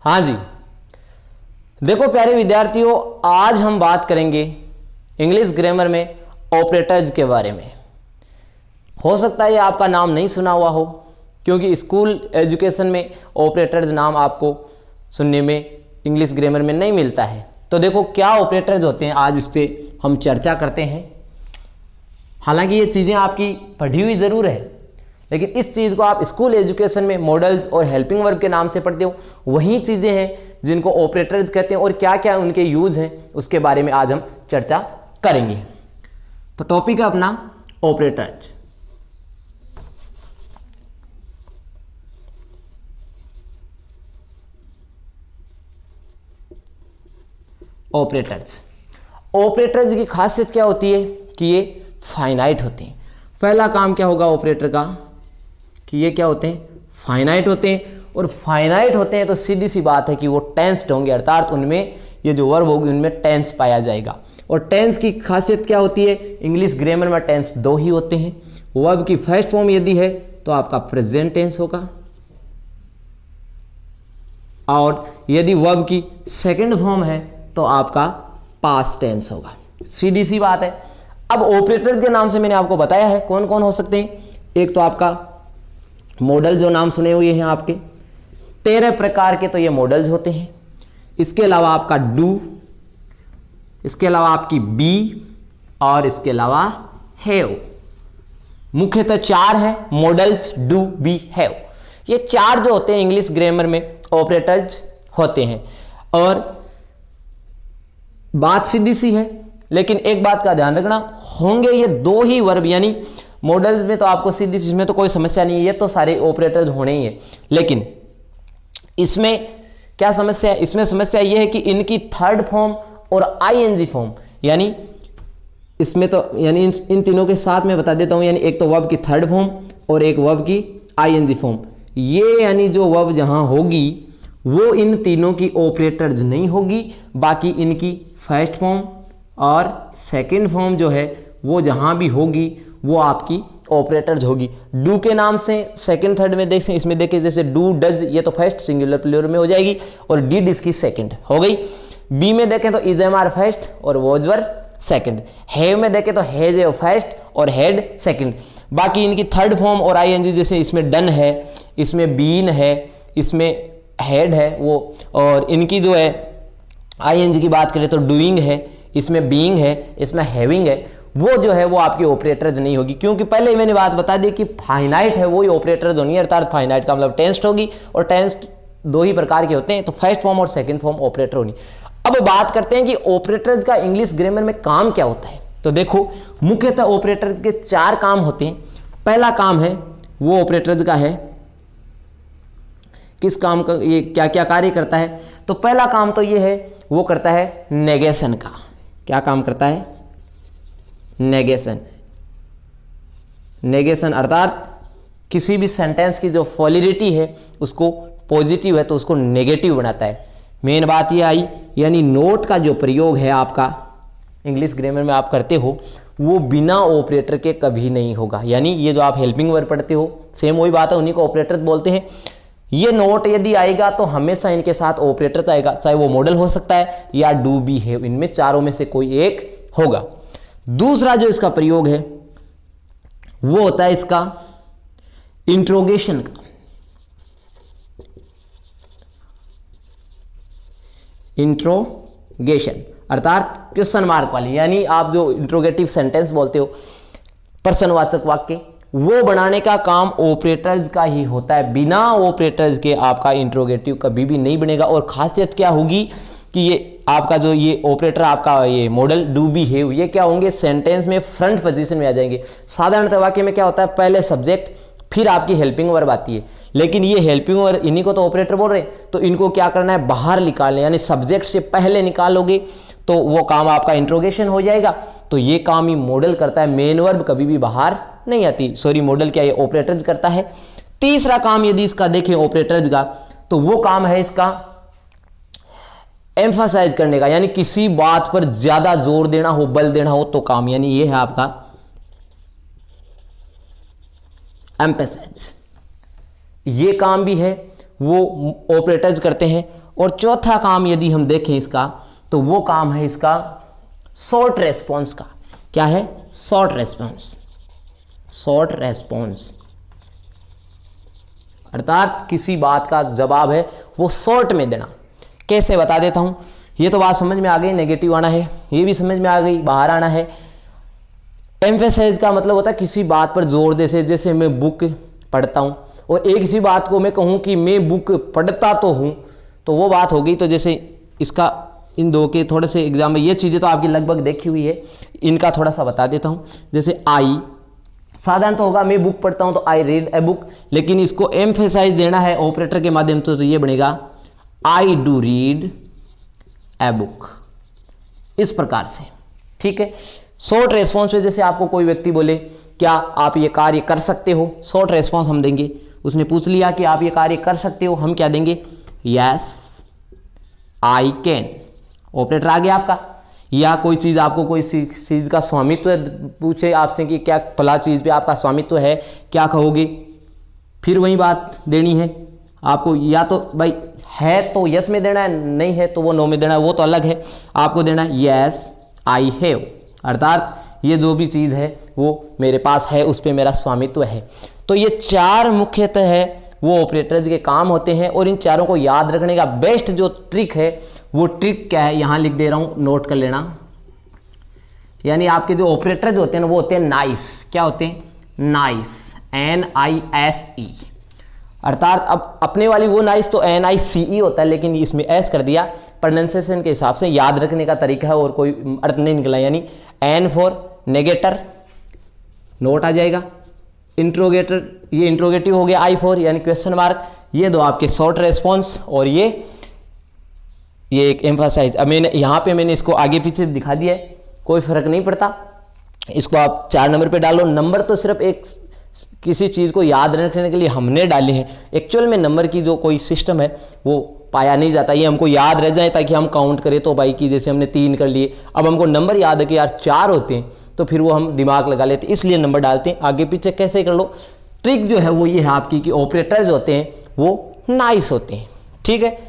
हाँ जी, देखो प्यारे विद्यार्थियों, आज हम बात करेंगे इंग्लिश ग्रामर में ऑपरेटर्स के बारे में। हो सकता है ये आपका नाम नहीं सुना हुआ हो, क्योंकि स्कूल एजुकेशन में ऑपरेटर्स नाम आपको सुनने में इंग्लिश ग्रामर में नहीं मिलता है। तो देखो क्या ऑपरेटर्स होते हैं, आज इस पे हम चर्चा करते हैं। हालांकि ये चीज़ें आपकी पढ़ी हुई ज़रूर है, लेकिन इस चीज़ को आप स्कूल एजुकेशन में मॉडल्स और हेल्पिंग वर्ब के नाम से पढ़ते हो। वही चीज़ें हैं जिनको ऑपरेटर्स कहते हैं और क्या क्या उनके यूज़ हैं उसके बारे में आज हम चर्चा करेंगे। तो टॉपिक है अपना ऑपरेटर्स। ऑपरेटर्स की खासियत क्या होती है कि ये फाइनाइट होते हैं। पहला काम क्या होगा ऑपरेटर का कि ये क्या होते हैं, फाइनाइट होते हैं। और फाइनाइट होते हैं तो सीधी सी बात है कि वो टेंस्ड होंगे, अर्थात उनमें ये जो वर्ब होगी उनमें टेंस पाया जाएगा। और टेंस की खासियत क्या होती है, इंग्लिश ग्रामर में टेंस दो ही होते हैं। वर्ब की फर्स्ट फॉर्म यदि है तो आपका प्रेजेंट टेंस होगा, और यदि वर्ब की सेकंड फॉर्म है तो आपका पास्ट टेंस होगा। सीधी सी बात है। अब ऑपरेटर्स के नाम से मैंने आपको बताया है कौन कौन हो सकते हैं। एक तो आपका मॉडल, जो नाम सुने हुए हैं आपके 13 प्रकार के, तो ये मॉडल्स होते हैं। इसके अलावा आपका डू, इसके अलावा आपकी बी, और इसके अलावा हैव। मुख्यतः 4 है मॉडल्स, डू, बी, हैव। ये 4 जो होते हैं इंग्लिश ग्रामर में ऑपरेटर्स होते हैं। और बात सीधी सी है, लेकिन एक बात का ध्यान रखना, होंगे ये 2 ही वर्ब, यानी मॉडल्स में तो आपको सीधी सी, इसमें तो कोई समस्या नहीं है, ये तो सारे ऑपरेटर्स होने ही है। लेकिन इसमें क्या समस्या है, इसमें समस्या ये है कि इनकी थर्ड फॉर्म और आईएनजी फॉर्म, यानी इसमें तो यानी इन तीनों के साथ में बता देता हूं, यानी एक तो वर्ब की थर्ड फॉर्म और एक वर्ब की आईएनजी फॉर्म। ये यानी जो वर्ब जहां होगी वो इन तीनों की ऑपरेटर्स नहीं होगी, बाकी इनकी फर्स्ट फॉर्म और सेकंड फॉर्म जो है वो जहां भी होगी वो आपकी ऑपरेटर्स होगी। डू के नाम से सेकंड थर्ड में देखें, इसमें देखें जैसे डू, डज, ये तो फर्स्ट सिंगुलर प्लूरल में हो जाएगी, और डिड इसकी सेकंड हो गई। बी में देखें तो इज एम आर फर्स्ट और वॉज वर सेकंड। हैव में देखें तो हैज एव फर्स्ट और हैड सेकंड। बाकी इनकी थर्ड फॉर्म और आईएनजी, जैसे इसमें डन है, इसमें बीन है, इसमें हैड है वो, और इनकी जो है आईएनजी की बात करें तो डूइंग है, इसमें बीइंग है, इसमें हैविंग है, वो जो है वो आपकी ऑपरेटर्स नहीं होगी। क्योंकि पहले ही मैंने बात बता दी कि फाइनाइट है वही ऑपरेटर्स होनी है, अर्थात फाइनाइट का मतलब टेंस्ड होगी, और टेंस्ड 2 ही प्रकार के होते हैं, तो फर्स्ट फॉर्म और सेकंड फॉर्म ऑपरेटर होनी। अब बात करते हैं कि ऑपरेटर्स का इंग्लिश ग्रामर में काम क्या होता है। तो देखो मुख्यतः ऑपरेटर्स के 4 काम होते हैं। पहला काम है वो ऑपरेटर्स का है, किस काम का, ये क्या क्या कार्य करता है। तो पहला काम तो ये है, वो करता है नेगेशन का। क्या काम करता है, नेगेशन। नेगेशन अर्थात किसी भी सेंटेंस की जो वैलिडिटी है उसको पॉजिटिव है तो उसको नेगेटिव बनाता है। मेन बात ये आई, यानी नोट का जो प्रयोग है आपका इंग्लिश ग्रामर में आप करते हो वो बिना ऑपरेटर के कभी नहीं होगा। यानी ये जो आप हेल्पिंग वर्ब पढ़ते हो, सेम वही बात है, उन्हीं को ऑपरेटर बोलते हैं। ये नोट यदि आएगा तो हमेशा इनके साथ ऑपरेटर आएगा, चाहे वो मॉडल हो सकता है या डू बी है, इनमें चारों में से कोई एक होगा। दूसरा जो इसका प्रयोग है वो होता है इसका इंट्रोगेशन का। इंट्रोगेशन अर्थात क्वेश्चन मार्क वाली, यानी आप जो इंट्रोगेटिव सेंटेंस बोलते हो, प्रश्नवाचक वाक्य, वो बनाने का काम ऑपरेटर्स का ही होता है। बिना ऑपरेटर्स के आपका इंट्रोगेटिव कभी भी नहीं बनेगा। और खासियत क्या होगी कि ये आपका जो ये ऑपरेटर, आपका ये मॉडल डू बी हैव, ये क्या होंगे, सेंटेंस में फ्रंट पोजीशन में आ जाएंगे। साधारणतः वाक्य में क्या होता है, पहले सब्जेक्ट फिर आपकी हेल्पिंग वर्ब आती है, लेकिन ये हेल्पिंग वर्ब इन्हीं को तो ऑपरेटर बोल रहे हैं, तो इनको क्या करना है, बाहर निकालने, यानी सब्जेक्ट से पहले निकालोगे तो वो काम आपका इंट्रोगेशन हो जाएगा। तो ये काम ही मॉडल करता है, मेन वर्ब कभी भी बाहर नहीं आती। सॉरी, मॉडल क्या, ये ऑपरेटर करता है। तीसरा काम यदि इसका देखें ऑपरेटर्स का, तो वो काम है इसका एम्फासाइज करने का, यानी किसी बात पर ज्यादा जोर देना हो, बल देना हो तो काम, यानी ये है आपका एम्फासाइज। ये काम भी है वो ऑपरेटर्स करते हैं। और चौथा काम यदि हम देखें इसका, तो वो काम है इसका शॉर्ट रेस्पॉन्स का। क्या है? Short response. शॉर्ट रेस्पॉन्स अर्थात किसी बात का जवाब है वो शॉर्ट में देना। कैसे बता देता हूं। ये तो बात समझ में आ गई, नेगेटिव आना है, ये भी समझ में आ गई, बाहर आना है। एम्फेसाइज का मतलब होता है किसी बात पर जोर दे से, जैसे मैं बुक पढ़ता हूं और एक इसी बात को मैं कहूं कि मैं बुक पढ़ता तो हूं, तो वो बात होगी। तो जैसे इसका इन दो के थोड़े से एग्जाम्पल, ये चीज़ें तो आपकी लगभग देखी हुई है, इनका थोड़ा सा बता देता हूं। जैसे आई साधारण तो होगा मैं बुक पढ़ता हूं तो आई रीड ए बुक, लेकिन इसको एम्फेसाइज देना है ऑपरेटर के माध्यम से, तो ये बनेगा I do read a book, इस प्रकार से। ठीक है। शॉर्ट रेस्पॉन्स में जैसे आपको कोई व्यक्ति बोले क्या आप ये कार्य कर सकते हो, शॉर्ट रेस्पॉन्स हम देंगे। उसने पूछ लिया कि आप ये कार्य कर सकते हो, हम क्या देंगे? Yes I can. ऑपरेटर आ गया आपका। या कोई चीज़ आपको कोई चीज़ का स्वामित्व पूछे आपसे कि क्या फला चीज़ पे आपका स्वामित्व है, क्या कहोगे? फिर वही बात देनी है आपको। या तो भाई है तो यस में देना है, नहीं है तो वो नो में देना है, वो तो अलग है। आपको देना है यस आई हैव, अर्थात ये जो भी चीज़ है वो मेरे पास है, उस पर मेरा स्वामित्व है। तो ये चार मुख्यतः है वो ऑपरेटर्स के काम होते हैं। और इन चारों को याद रखने का बेस्ट जो ट्रिक है वो ट्रिक क्या है, यहाँ लिख दे रहा हूँ, नोट कर लेना। यानी आपके जो ऑपरेटर्स होते हैं ना वो होते हैं नाइस। क्या होते हैं? Nice, NISE। अर्थात अब अपने वाली वो नाइस तो NICE होता है, लेकिन इसमें एस कर दिया प्रोनाउंसिएशन के हिसाब से, याद रखने का तरीका है और कोई अर्थ नहीं निकला। यानी N फॉर नेगेटर, नोट आ जाएगा। इंट्रोगेटर, ये इंट्रोगेटिव हो गया। I फॉर यानी क्वेश्चन मार्क। ये दो आपके शॉर्ट रेस्पॉन्स और ये एक एम्फासाइज। अब मैंने इसको आगे पीछे दिखा दिया है, कोई फर्क नहीं पड़ता। इसको आप 4 नंबर पे डालो। नंबर तो सिर्फ एक किसी चीज़ को याद रखने के लिए हमने डाले हैं, एक्चुअल में नंबर की जो कोई सिस्टम है वो पाया नहीं जाता। ये हमको याद रह जाए ताकि हम काउंट करें। तो भाई की जैसे हमने 3 कर लिए, अब हमको नंबर याद है कि यार 4 होते हैं, तो फिर वो हम दिमाग लगा लेते, इसलिए नंबर डालते हैं। आगे पीछे कैसे कर लो। ट्रिक जो है वो ये है आपकी कि ऑपरेटर्स होते हैं वो नाइस होते हैं। ठीक है।